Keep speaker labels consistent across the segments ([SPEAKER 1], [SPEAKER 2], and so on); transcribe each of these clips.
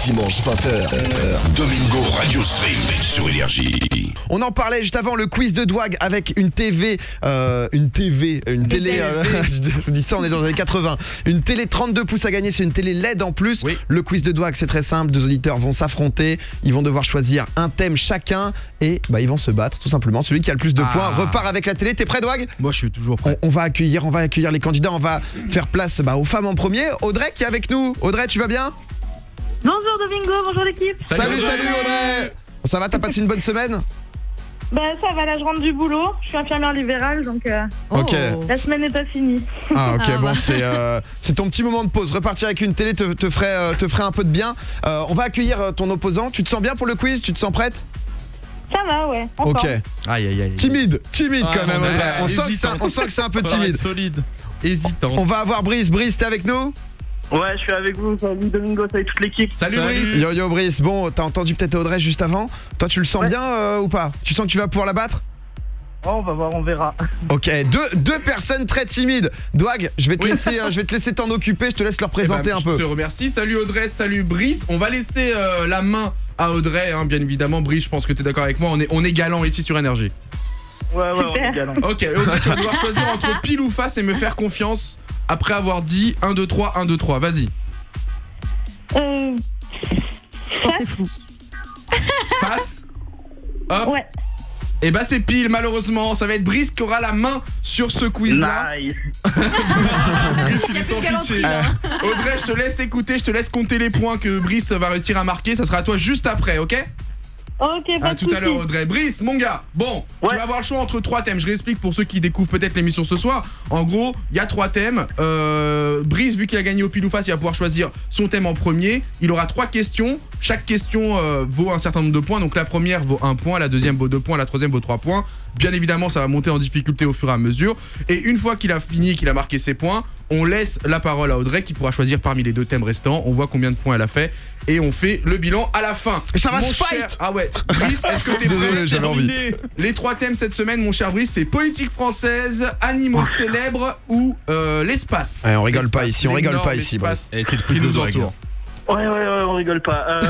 [SPEAKER 1] Dimanche 20h, Domingo Radio Stream sur Énergie.
[SPEAKER 2] On en parlait juste avant, le quiz de Dwag avec une télé, je vous dis ça, on est dans les années 80. Une télé 32 pouces à gagner, c'est une télé LED en plus. Oui. Le quiz de Dwag, c'est très simple, deux auditeurs vont s'affronter, ils vont devoir choisir un thème chacun et ils vont se battre tout simplement. Celui qui a le plus de points repart avec la télé. T'es prêt, Dwag?
[SPEAKER 3] Moi je suis toujours prêt.
[SPEAKER 2] On va accueillir les candidats, on va faire place aux femmes en premier. Audrey qui est avec nous. Audrey, tu vas bien?
[SPEAKER 4] Bonjour Domingo, bonjour l'équipe.
[SPEAKER 2] Salut Audrey. Ça va, t'as passé une bonne semaine?
[SPEAKER 4] Bah ça va, là je rentre du boulot, je suis infirmière libérale donc
[SPEAKER 2] Ok.
[SPEAKER 4] La semaine n'est pas finie.
[SPEAKER 2] Ah ok, bon c'est ton petit moment de pause. Repartir avec une télé te ferait un peu de bien. On va accueillir ton opposant. Tu te sens bien pour le quiz? Tu te sens prête?
[SPEAKER 4] Ça va, ouais. Encore.
[SPEAKER 2] Ok.
[SPEAKER 3] Aïe.
[SPEAKER 2] Timide quand même Audrey. On sent que c'est un peu timide.
[SPEAKER 3] Solide. Hésitant.
[SPEAKER 2] On va avoir Brice. Brice, t'es avec nous?
[SPEAKER 5] Ouais, je suis avec vous. Salut Domingo, salut toute l'équipe.
[SPEAKER 3] Salut Brice.
[SPEAKER 2] Yo Brice, bon, t'as entendu peut-être Audrey juste avant. Toi, tu le sens bien ou pas? Tu sens que tu vas pouvoir la battre?
[SPEAKER 5] Oh, on va voir, on verra.
[SPEAKER 2] Ok, deux personnes très timides. Dwag, je vais te laisser t'en occuper, je te laisse leur présenter un peu.
[SPEAKER 3] Je te remercie. Salut Audrey, salut Brice. On va laisser la main à Audrey, hein, bien évidemment. Brice, je pense que t'es d'accord avec moi. On est galant ici sur Énergie.
[SPEAKER 5] Ouais, on est galant.
[SPEAKER 3] Ok, Audrey, tu vas devoir choisir entre pile ou face et me faire confiance après avoir dit 1, 2, 3, 1, 2, 3. Vas-y.
[SPEAKER 4] C'est flou.
[SPEAKER 3] Face. Hop.
[SPEAKER 4] Ouais.
[SPEAKER 3] Et bah c'est pile, malheureusement. Ça va être Brice qui aura la main sur ce quiz-là.
[SPEAKER 5] Nice.
[SPEAKER 3] Brice, il est sans pitié. Audrey, je te laisse écouter, je te laisse compter les points que Brice va réussir à marquer. Ça sera à toi juste après, ok?
[SPEAKER 4] Ok, pas
[SPEAKER 3] à
[SPEAKER 4] de
[SPEAKER 3] tout à
[SPEAKER 4] soucis.
[SPEAKER 3] l'heure Audrey. Brice, mon gars, bon, tu vas avoir le choix entre 3 thèmes. Je réexplique pour ceux qui découvrent peut-être l'émission ce soir. En gros, il y a 3 thèmes. Brice, vu qu'il a gagné au pile ou face, il va pouvoir choisir son thème en premier. Il aura 3 questions. Chaque question vaut un certain nombre de points. Donc la première vaut 1 point, la deuxième vaut 2 points, la troisième vaut 3 points. Bien évidemment, ça va monter en difficulté au fur et à mesure. Et une fois qu'il a fini, qu'il a marqué ses points, on laisse la parole à Audrey qui pourra choisir parmi les 2 thèmes restants. On voit combien de points elle a fait et on fait le bilan à la fin.
[SPEAKER 2] Ça va
[SPEAKER 3] Mon
[SPEAKER 2] se
[SPEAKER 3] cher...
[SPEAKER 2] fight.
[SPEAKER 3] Ah ouais, Brice, est-ce que t'es prêt?
[SPEAKER 2] j'avais envie.
[SPEAKER 3] Les 3 thèmes cette semaine, mon cher Brice, c'est politique française, animaux célèbres ou l'espace.
[SPEAKER 2] On rigole pas ici, Brice.
[SPEAKER 3] Et c'est le quiz nous entoure.
[SPEAKER 5] Ouais, on rigole pas.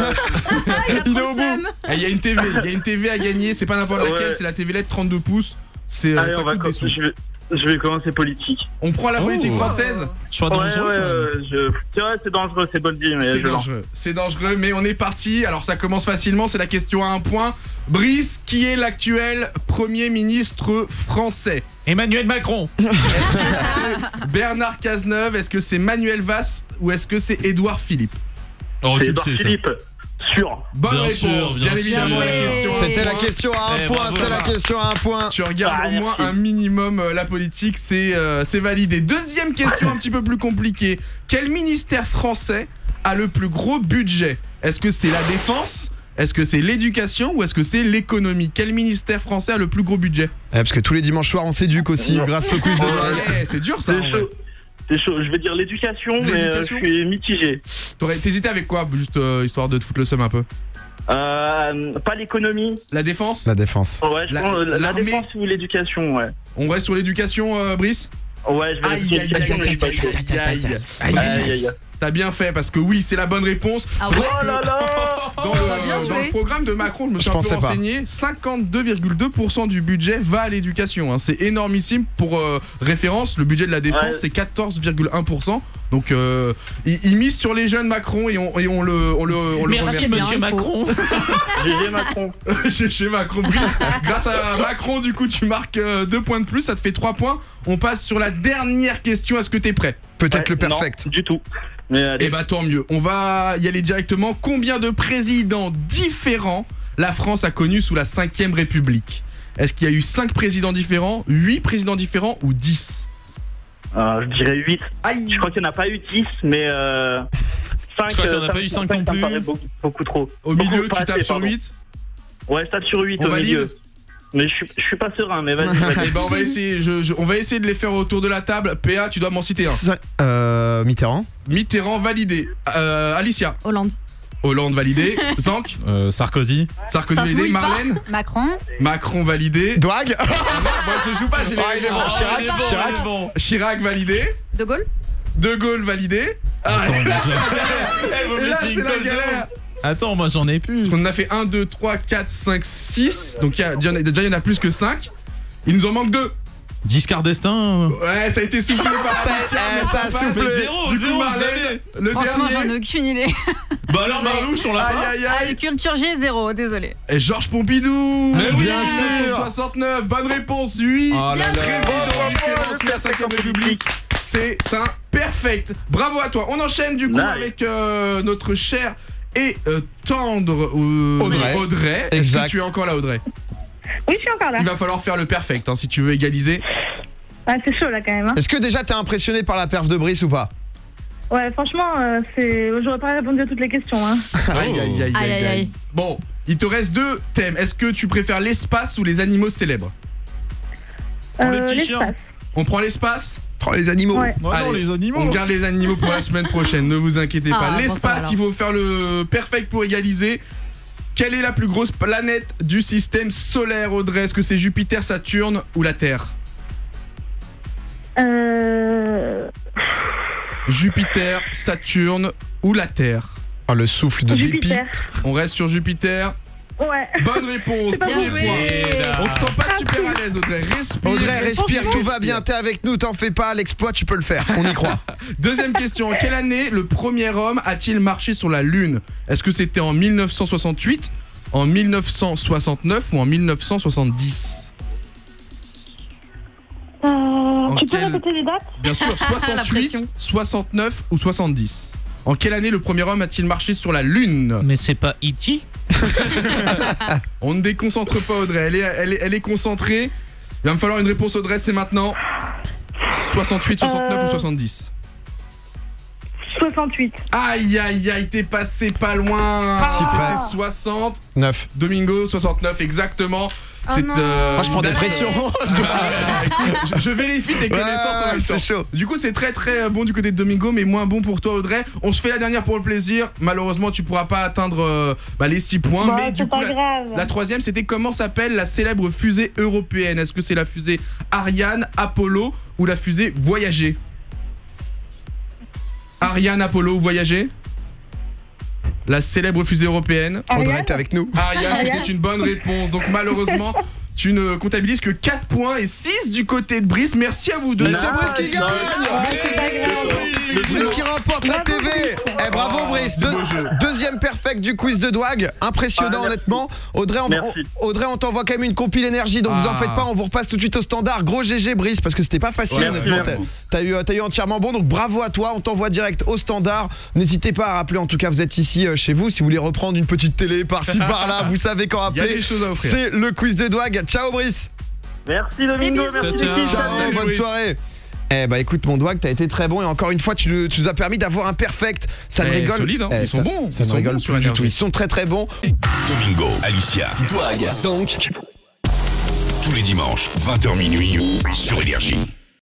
[SPEAKER 2] Il est au bout.
[SPEAKER 3] Il y a une TV à gagner, c'est pas n'importe laquelle, c'est la TV LED 32 pouces. C'est
[SPEAKER 5] Allez,
[SPEAKER 3] ça coûte des sous.
[SPEAKER 5] Je vais commencer politique.
[SPEAKER 3] On prend la politique française.
[SPEAKER 5] C'est dangereux, c'est Boldy, mais
[SPEAKER 3] c'est dangereux, mais on est parti. Alors ça commence facilement, c'est la question à 1 point. Brice, qui est l'actuel Premier ministre français?
[SPEAKER 6] Emmanuel Macron.
[SPEAKER 3] Est-ce que c'est Bernard Cazeneuve? Est-ce que c'est Manuel Valls? Ou est-ce que c'est Édouard Philippe?
[SPEAKER 6] Oh,
[SPEAKER 5] c'est
[SPEAKER 6] tu le
[SPEAKER 5] Édouard
[SPEAKER 6] sais,
[SPEAKER 5] Philippe. Sûr.
[SPEAKER 3] Bonne
[SPEAKER 6] bien
[SPEAKER 3] réponse,
[SPEAKER 6] sûr,
[SPEAKER 3] bien évidemment.
[SPEAKER 2] C'était la question à 1 point,
[SPEAKER 6] bravo.
[SPEAKER 2] c'est la question à 1 point.
[SPEAKER 3] Tu regardes au moins un minimum la politique, c'est validé. Deuxième question un petit peu plus compliquée. Quel ministère français a le plus gros budget? Est-ce que c'est la défense? Est-ce que c'est l'éducation ou est-ce que c'est l'économie? Quel ministère français a le plus gros budget?
[SPEAKER 2] Parce que tous les dimanches soirs on s'éduque aussi grâce au quiz de Dwag.
[SPEAKER 3] Ouais, c'est dur ça.
[SPEAKER 5] C'est chaud, je vais dire l'éducation, mais je suis mitigé.
[SPEAKER 3] T'hésitais avec quoi? Juste histoire de te foutre le seum un peu.
[SPEAKER 5] Pas l'économie.
[SPEAKER 3] La défense?
[SPEAKER 2] La défense.
[SPEAKER 5] Ouais, je pense la défense ou l'éducation, ouais.
[SPEAKER 3] On reste sur l'éducation, Brice?
[SPEAKER 5] Ouais, je vais
[SPEAKER 3] Aïe. T'as bien fait parce que oui, c'est la bonne réponse.
[SPEAKER 5] Oh là là.
[SPEAKER 3] Dans le programme de Macron, je me suis un peu renseigné, 52,2% du budget va à l'éducation. Hein. C'est énormissime. Pour référence, le budget de la défense, c'est 14,1%. Donc il mise sur les jeunes Macron et on le
[SPEAKER 6] Merci
[SPEAKER 3] remercie.
[SPEAKER 6] monsieur Macron.
[SPEAKER 5] GG Macron.
[SPEAKER 3] GG Macron. Brice, grâce à Macron, du coup, tu marques 2 points de plus, ça te fait 3 points. On passe sur la dernière question. Est-ce que t'es prêt?
[SPEAKER 2] Peut-être le perfect.
[SPEAKER 5] Non, du tout.
[SPEAKER 3] Et bah tant mieux. On va y aller directement. Combien de présidents différents la France a connu sous la 5ème République? Est-ce qu'il y a eu 5 présidents différents, 8 présidents différents ou 10?
[SPEAKER 5] Je dirais 8.
[SPEAKER 3] Aïe.
[SPEAKER 5] Je crois qu'il n'y en a pas eu 10, mais 5.
[SPEAKER 6] Je crois qu'il n'y en a pas eu 5 non plus.
[SPEAKER 5] Ça me paraît beaucoup trop.
[SPEAKER 3] Au milieu, tu tapes sur 8?
[SPEAKER 5] Ouais, je tape sur 8
[SPEAKER 3] au milieu.
[SPEAKER 5] Mais je suis pas serein, mais vas-y.
[SPEAKER 3] Eh ben on va essayer, on va essayer de les faire autour de la table. PA, tu dois m'en citer un.
[SPEAKER 2] Mitterrand.
[SPEAKER 3] Mitterrand validé. Alicia.
[SPEAKER 7] Hollande
[SPEAKER 3] validé. Zank.
[SPEAKER 6] Sarkozy.
[SPEAKER 3] Validé. Marlène.
[SPEAKER 7] Macron
[SPEAKER 3] validé.
[SPEAKER 2] Dwag.
[SPEAKER 3] Moi je joue pas, j'ai les Chirac validé.
[SPEAKER 7] De Gaulle
[SPEAKER 3] validé. Et là c'est la galère.
[SPEAKER 6] Attends, moi j'en ai plus.
[SPEAKER 3] On en a fait 1, 2, 3, 4, 5, 6. Donc déjà il y en a plus que 5. Il nous en manque 2.
[SPEAKER 6] Discard destin.
[SPEAKER 3] Ouais, ça a été soufflé par Patricia.
[SPEAKER 2] Ça a soufflé.
[SPEAKER 3] Du coup, Marlène, le
[SPEAKER 8] Franchement, j'en ai
[SPEAKER 3] dernier.
[SPEAKER 8] aucune idée.
[SPEAKER 6] Bah alors Marlouche, on l'a pas.
[SPEAKER 3] Aïe aïe
[SPEAKER 8] Ah,
[SPEAKER 3] aïe.
[SPEAKER 8] culture G, 0, désolé.
[SPEAKER 3] Et Georges Pompidou.
[SPEAKER 6] Mais oui,
[SPEAKER 2] bien sûr.
[SPEAKER 3] 69. Bonne réponse, oui.
[SPEAKER 6] Oh là là.
[SPEAKER 3] Président du Fédération de la 5ème République. C'est un perfect. Bravo à toi. On enchaîne du coup
[SPEAKER 5] Nice.
[SPEAKER 3] avec notre cher et tendre Audrey. Est-ce
[SPEAKER 2] Exact.
[SPEAKER 3] que tu es encore là, Audrey?
[SPEAKER 4] Oui, je suis encore là.
[SPEAKER 3] Il va falloir faire le perfect si tu veux égaliser.
[SPEAKER 4] Ah, c'est chaud là quand même. Hein.
[SPEAKER 2] Est-ce que déjà t'es impressionné par la perf de Brice ou pas?
[SPEAKER 4] Ouais, franchement, j'aurais pas répondu à toutes les questions. Hein.
[SPEAKER 3] Aïe aïe aïe
[SPEAKER 8] Aïe, aïe, aïe.
[SPEAKER 3] Bon, il te reste 2 thèmes. Est-ce que tu préfères l'espace ou les animaux célèbres?
[SPEAKER 6] Les petits chiens.
[SPEAKER 4] L'espace.
[SPEAKER 3] On prend l'espace?
[SPEAKER 2] Oh, les animaux.
[SPEAKER 4] Ouais.
[SPEAKER 6] Non, non,
[SPEAKER 3] Allez,
[SPEAKER 6] les animaux.
[SPEAKER 3] On garde les animaux pour la semaine prochaine, ne vous inquiétez pas.
[SPEAKER 8] Ah, bon,
[SPEAKER 3] L'espace,
[SPEAKER 8] ça va, alors.
[SPEAKER 3] il faut faire le perfect pour égaliser. Quelle est la plus grosse planète du système solaire, Audrey? Est-ce que c'est Jupiter, Saturne ou la Terre? Jupiter, Saturne ou la Terre?
[SPEAKER 2] Oh, le souffle de dépit.
[SPEAKER 4] Jupiter.
[SPEAKER 3] On reste sur Jupiter.
[SPEAKER 4] Ouais.
[SPEAKER 3] Bonne réponse.
[SPEAKER 4] pas
[SPEAKER 3] Premier
[SPEAKER 8] bon.
[SPEAKER 3] point.
[SPEAKER 8] Joué.
[SPEAKER 3] On te sent pas super à l'aise, Audrey. Respire.
[SPEAKER 2] Audrey, respire, tout va
[SPEAKER 3] respire.
[SPEAKER 2] bien, t'es avec nous, t'en fais pas, l'exploit tu peux le faire, on y croit.
[SPEAKER 3] Deuxième question. En quelle année le premier homme a-t-il marché sur la Lune? Est-ce que c'était en 1968, en 1969 ou en 1970?
[SPEAKER 4] Tu peux
[SPEAKER 3] quel-
[SPEAKER 4] répéter les dates?
[SPEAKER 3] Bien sûr,
[SPEAKER 8] La
[SPEAKER 3] 68,
[SPEAKER 8] pression.
[SPEAKER 3] 69 ou 70. En quelle année le premier homme a-t-il marché sur la Lune?
[SPEAKER 6] Mais c'est pas E.T.
[SPEAKER 3] On ne déconcentre pas Audrey, elle est concentrée. Il va me falloir une réponse Audrey, c'est maintenant. 68, 69 ou 70?
[SPEAKER 4] 68.
[SPEAKER 3] Aïe aïe aïe, t'es passé pas loin.
[SPEAKER 2] Super.
[SPEAKER 3] C'était 60.
[SPEAKER 2] 9.
[SPEAKER 3] Domingo, 69 exactement.
[SPEAKER 8] Oh
[SPEAKER 3] C'est,
[SPEAKER 8] non.
[SPEAKER 2] Moi je prends des pressions.
[SPEAKER 3] écoute, je vérifie tes connaissances en même temps.
[SPEAKER 2] c'est chaud.
[SPEAKER 3] Du coup, c'est très très bon du côté de Domingo, mais moins bon pour toi, Audrey. On se fait la dernière pour le plaisir. Malheureusement, tu pourras pas atteindre les 6 points.
[SPEAKER 4] Bah,
[SPEAKER 3] mais du
[SPEAKER 4] c'est
[SPEAKER 3] coup,
[SPEAKER 4] pas grave.
[SPEAKER 3] la troisième, c'était comment s'appelle la célèbre fusée européenne? Est-ce que c'est la fusée Ariane, Apollo ou la fusée Voyager? Ariane, Apollo ou Voyager? La célèbre fusée européenne.
[SPEAKER 2] Audrey, t'es avec nous.
[SPEAKER 3] Ariane,
[SPEAKER 4] Ariane.
[SPEAKER 3] c'était une bonne réponse. Donc malheureusement, tu ne comptabilises que 4 points et 6 du côté de Brice. Merci à vous deux.
[SPEAKER 2] Mais c'est Brice qui gagne.
[SPEAKER 4] C'est pas grave.
[SPEAKER 2] Brice qui remporte la TV. Eh bravo Brice.
[SPEAKER 3] c'est beau jeu.
[SPEAKER 2] Deuxième perfect du quiz de Douag. Impressionnant
[SPEAKER 5] Ah, merci.
[SPEAKER 2] honnêtement. Audrey,
[SPEAKER 5] Merci.
[SPEAKER 2] Audrey, on t'envoie quand même une compile énergie, donc vous en faites pas, on vous repasse tout de suite au standard. Gros GG Brice, parce que c'était pas facile
[SPEAKER 3] Ouais,
[SPEAKER 2] honnêtement.
[SPEAKER 5] merci.
[SPEAKER 2] T'as eu entièrement bon, donc bravo à toi. On t'envoie direct au standard. N'hésitez pas à rappeler, en tout cas vous êtes ici chez vous. Si vous voulez reprendre une petite télé par-ci par-là, vous savez quand
[SPEAKER 3] Il y a
[SPEAKER 2] rappeler.
[SPEAKER 3] des choses à offrir.
[SPEAKER 2] C'est le quiz de Douag. Ciao Brice.
[SPEAKER 5] Merci Domingo,
[SPEAKER 8] bisous.
[SPEAKER 5] merci
[SPEAKER 6] Ciao,
[SPEAKER 5] l'équipe.
[SPEAKER 6] ciao.
[SPEAKER 2] Ciao, bonne
[SPEAKER 3] Brice.
[SPEAKER 2] soirée. Eh bah écoute mon Douag, t'as été très bon et encore une fois tu nous as permis d'avoir un perfect. Ça ne rigole.
[SPEAKER 3] solide, hein. Ils sont bons.
[SPEAKER 2] Ça
[SPEAKER 3] Ils
[SPEAKER 2] ne
[SPEAKER 3] sont
[SPEAKER 2] rigole
[SPEAKER 3] bons
[SPEAKER 2] plus
[SPEAKER 3] sur
[SPEAKER 2] du
[SPEAKER 3] Énergie.
[SPEAKER 2] tout. Ils sont très très bons.
[SPEAKER 1] Domingo, Alicia, Douag, tous les dimanches, 20h minuit sur Énergie.